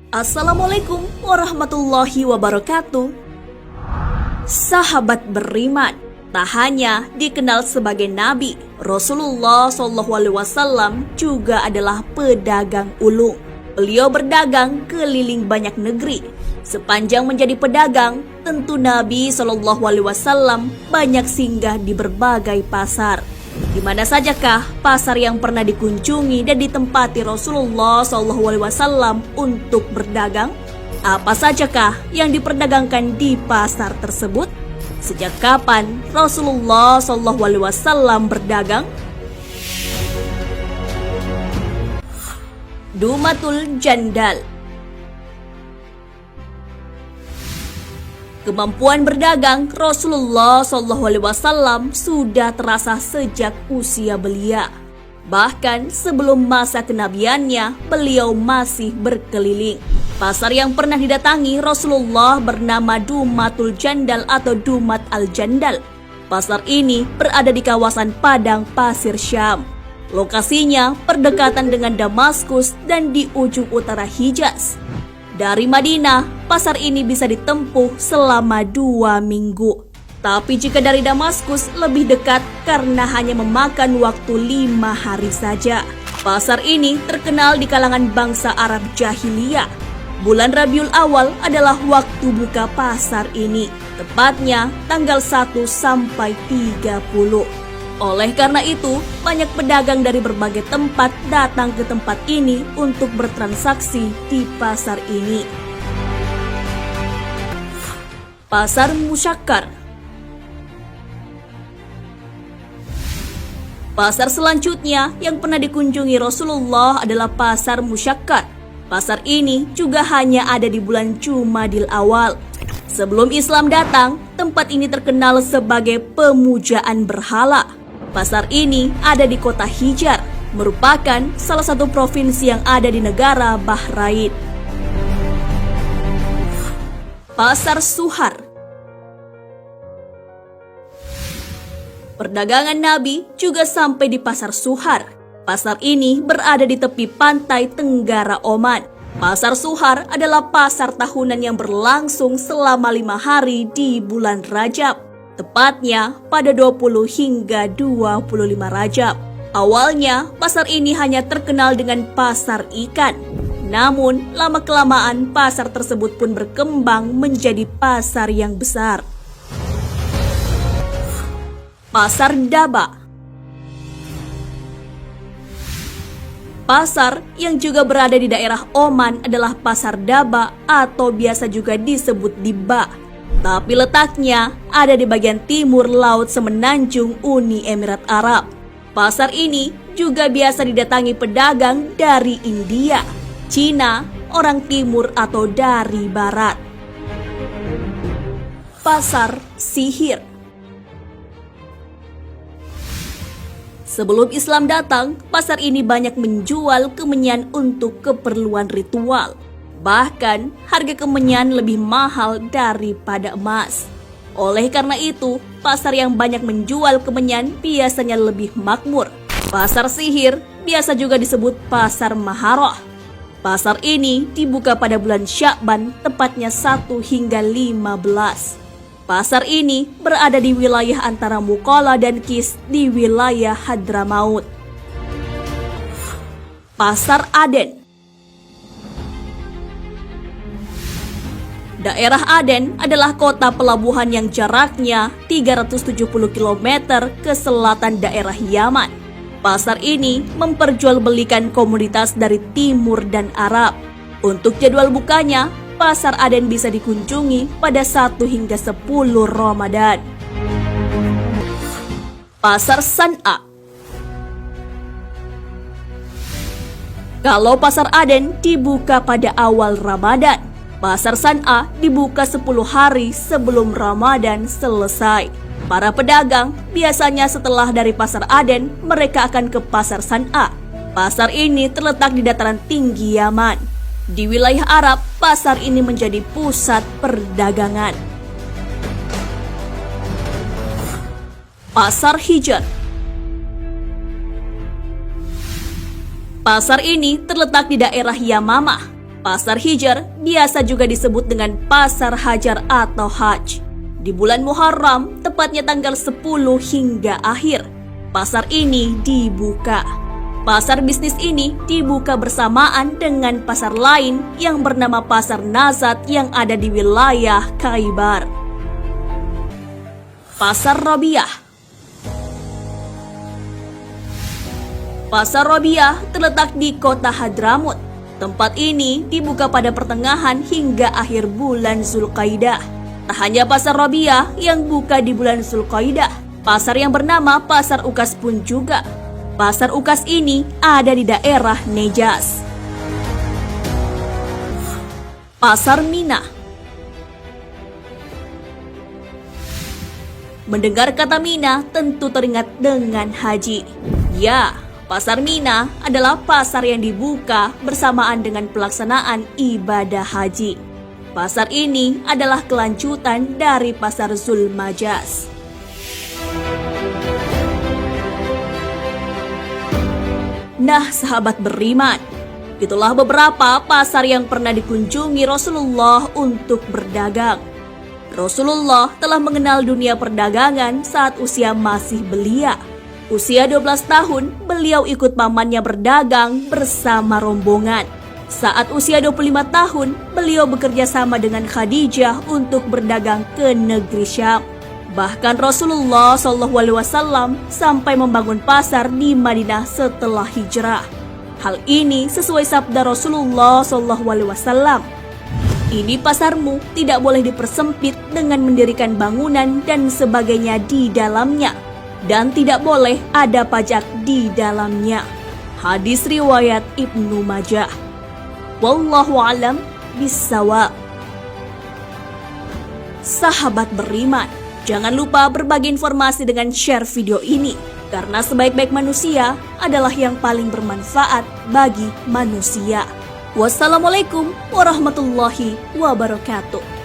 Assalamualaikum warahmatullahi wabarakatuh. Sahabat beriman, tak hanya dikenal sebagai Nabi, Rasulullah SAW juga adalah pedagang ulung. Beliau berdagang keliling banyak negeri. Sepanjang menjadi pedagang, tentu Nabi SAW banyak singgah di berbagai pasar. Di mana sajakah pasar yang pernah dikunjungi dan ditempati Rasulullah SAW untuk berdagang? Apa sajakah yang diperdagangkan di pasar tersebut? Sejak kapan Rasulullah SAW berdagang? Dumatul Jandal. Kemampuan berdagang Rasulullah SAW sudah terasa sejak usia belia. Bahkan sebelum masa kenabiannya, beliau masih berkeliling. Pasar yang pernah didatangi Rasulullah bernama Dumatul Jandal atau Dumat Al-Jandal. Pasar ini berada di kawasan padang pasir Syam. Lokasinya berdekatan dengan Damaskus dan di ujung utara Hijaz. Dari Madinah, pasar ini bisa ditempuh selama 2 minggu. Tapi jika dari Damaskus lebih dekat karena hanya memakan waktu 5 hari saja. Pasar ini terkenal di kalangan bangsa Arab Jahiliyah. Bulan Rabiul Awal adalah waktu buka pasar ini, tepatnya tanggal 1 sampai 30. Oleh karena itu, banyak pedagang dari berbagai tempat datang ke tempat ini untuk bertransaksi di pasar ini. Pasar Musyakkar. Pasar selanjutnya yang pernah dikunjungi Rasulullah adalah Pasar Musyakkar. Pasar ini juga hanya ada di bulan Jumadil Awal. Sebelum Islam datang, tempat ini terkenal sebagai pemujaan berhala. Pasar ini ada di kota Hijar, merupakan salah satu provinsi yang ada di negara Bahrain. Pasar Suhar. Perdagangan Nabi juga sampai di Pasar Suhar. Pasar ini berada di tepi pantai Tenggara Oman. Pasar Suhar adalah pasar tahunan yang berlangsung selama 5 hari di bulan Rajab. Tepatnya pada 20 hingga 25 Rajab. Awalnya, pasar ini hanya terkenal dengan pasar ikan. Namun, lama-kelamaan pasar tersebut pun berkembang menjadi pasar yang besar. Pasar Daba. Pasar yang juga berada di daerah Oman adalah Pasar Daba atau biasa juga disebut Diba. Tapi letaknya ada di bagian timur Laut Semenanjung Uni Emirat Arab. Pasar ini juga biasa didatangi pedagang dari India, Cina, orang timur atau dari barat. Pasar Sihir. Sebelum Islam datang, pasar ini banyak menjual kemenyan untuk keperluan ritual. Bahkan, harga kemenyan lebih mahal daripada emas. Oleh karena itu, pasar yang banyak menjual kemenyan biasanya lebih makmur. Pasar Sihir biasa juga disebut Pasar Maharoh. Pasar ini dibuka pada bulan Sya'ban, tepatnya 1 hingga 15. Pasar ini berada di wilayah antara Muqalla dan Kis di wilayah Hadramaut. Pasar Aden. Daerah Aden adalah kota pelabuhan yang jaraknya 370 km ke selatan daerah Yaman. Pasar ini memperjualbelikan komoditas dari Timur dan Arab. Untuk jadwal bukanya, Pasar Aden bisa dikunjungi pada 1 hingga 10 Ramadan. Pasar San'a. Kalau Pasar Aden dibuka pada awal Ramadan, Pasar San'a dibuka 10 hari sebelum Ramadan selesai. Para pedagang biasanya setelah dari Pasar Aden, mereka akan ke Pasar San'a. Pasar ini terletak di dataran tinggi Yaman. Di wilayah Arab, pasar ini menjadi pusat perdagangan. Pasar Hijar. Pasar ini terletak di daerah Yamamah. Pasar Hijr biasa juga disebut dengan Pasar Hajar atau Hajj. Di bulan Muharram, tepatnya tanggal 10 hingga akhir, pasar ini dibuka. Pasar bisnis ini dibuka bersamaan dengan pasar lain yang bernama Pasar Nazat yang ada di wilayah Khaybar. Pasar Robiah. Pasar Robiah terletak di kota Hadramut. Tempat ini dibuka pada pertengahan hingga akhir bulan Zulqaidah. Tak hanya Pasar Robiah yang buka di bulan Zulqaidah, pasar yang bernama Pasar Ukas pun juga. Pasar Ukas ini ada di daerah Nejas. Pasar Mina. Mendengar kata Mina tentu teringat dengan haji. Ya, Pasar Mina adalah pasar yang dibuka bersamaan dengan pelaksanaan ibadah haji. Pasar ini adalah kelanjutan dari Pasar Zulmajas. Nah, sahabat beriman, itulah beberapa pasar yang pernah dikunjungi Rasulullah untuk berdagang. Rasulullah telah mengenal dunia perdagangan saat usia masih belia. Usia 12 tahun, beliau ikut pamannya berdagang bersama rombongan. Saat usia 25 tahun, beliau bekerja sama dengan Khadijah untuk berdagang ke negeri Syam. Bahkan Rasulullah SAW sampai membangun pasar di Madinah setelah hijrah. Hal ini sesuai sabda Rasulullah SAW. Ini pasarmu tidak boleh dipersempit dengan mendirikan bangunan dan sebagainya di dalamnya. Dan tidak boleh ada pajak di dalamnya. Hadis riwayat Ibnu Majah. Wallahu a'lam bissawab. Sahabat beriman, jangan lupa berbagi informasi dengan share video ini, karena sebaik-baik manusia adalah yang paling bermanfaat bagi manusia. Wassalamualaikum warahmatullahi wabarakatuh.